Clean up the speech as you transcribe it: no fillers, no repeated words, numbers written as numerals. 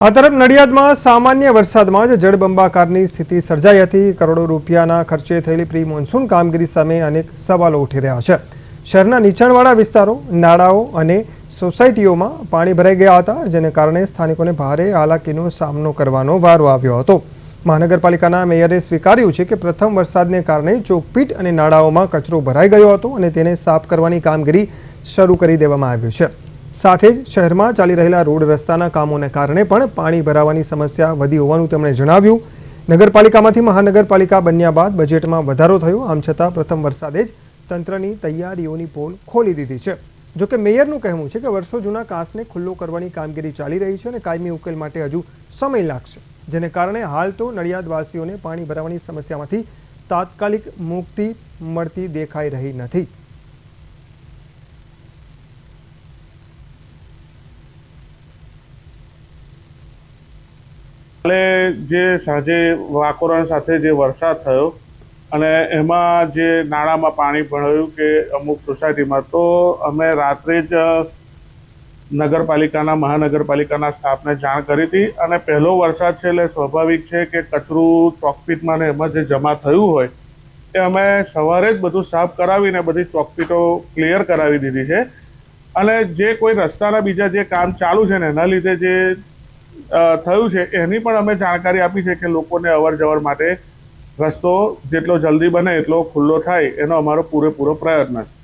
આ તરફ નડિયાદમાં સામાન્ય વરસાદમાં જ જળબંબાકારની સ્થિતિ સર્જાઈ હતી। કરોડો રૂપિયાના ખર્ચે થયેલી પ્રી મોન્સૂન કામગીરી સામે અનેક સવાલો ઉઠી રહ્યા છે। શહેરના નીચાણવાળા વિસ્તારો, નાળાઓ અને સોસાયટીઓમાં પાણી ભરાઈ ગયા હતા, જેને કારણે સ્થાનિકોને ભારે હાલાકીનો સામનો કરવાનો વારો આવ્યો હતો। મહાનગરપાલિકાના મેયરે સ્વીકાર્યું છે કે પ્રથમ વરસાદને કારણે ચોકપીટ અને નાળાઓમાં કચરો ભરાઈ ગયો હતો અને તેને સાફ કરવાની કામગીરી શરૂ કરી દેવામાં આવી છે। સાથે જ શહેરમાં ચાલી રહેલા રોડ રસ્તાના કામોને કારણે પણ પાણી ભરાવાની સમસ્યા વધી હોવાનું તેમણે જણાવ્યું। નગરપાલિકામાંથી મહાનગરપાલિકા બન્યા બાદ બજેટમાં વધારો થયો, આમ છતાં પ્રથમ વરસાદે જ તંત્રની તૈયારીઓની પોલ ખોલી દીધી છે। જોકે મેયરનું કહેવું છે કે વર્ષો જૂના કાંસને ખુલ્લો કરવાની કામગીરી ચાલી રહી છે અને કાયમી ઉકેલ માટે હજુ સમય લાગશે, જેને કારણે હાલ તો નડિયાદવાસીઓને પાણી ભરાવાની સમસ્યામાંથી તાત્કાલિક મુક્તિ મળતી દેખાઈ રહી નથી। જે સાંજે વાકોરણ સાથે જે વરસાદ થયો અને એમાં જે નાળામાં પાણી ભરાયું કે અમુક સોસાયટીમાં, તો અમે રાત્રે જ મહાનગરપાલિકાના સ્ટાફને જાણ કરી હતી। અને પહેલો વરસાદ છે એટલે સ્વાભાવિક છે કે કચરું ચોકપીટમાં ને એમાં જે જમા થયું હોય એ અમે સવારે જ બધું સાફ કરાવીને બધી ચોકપીટો ક્લિયર કરાવી દીધી છે। અને જે કોઈ રસ્તાના બીજા જે કામ ચાલુ છે ને એના લીધે જે થયું છે એની પણ અમે જાણકારી આપી છે કે લોકોને અવર જવર માટે રસ્તો જેટલો જલ્દી બને એટલો ખુલ્લો થાય એનો અમારો પૂરેપૂરો પ્રયત્ન છે।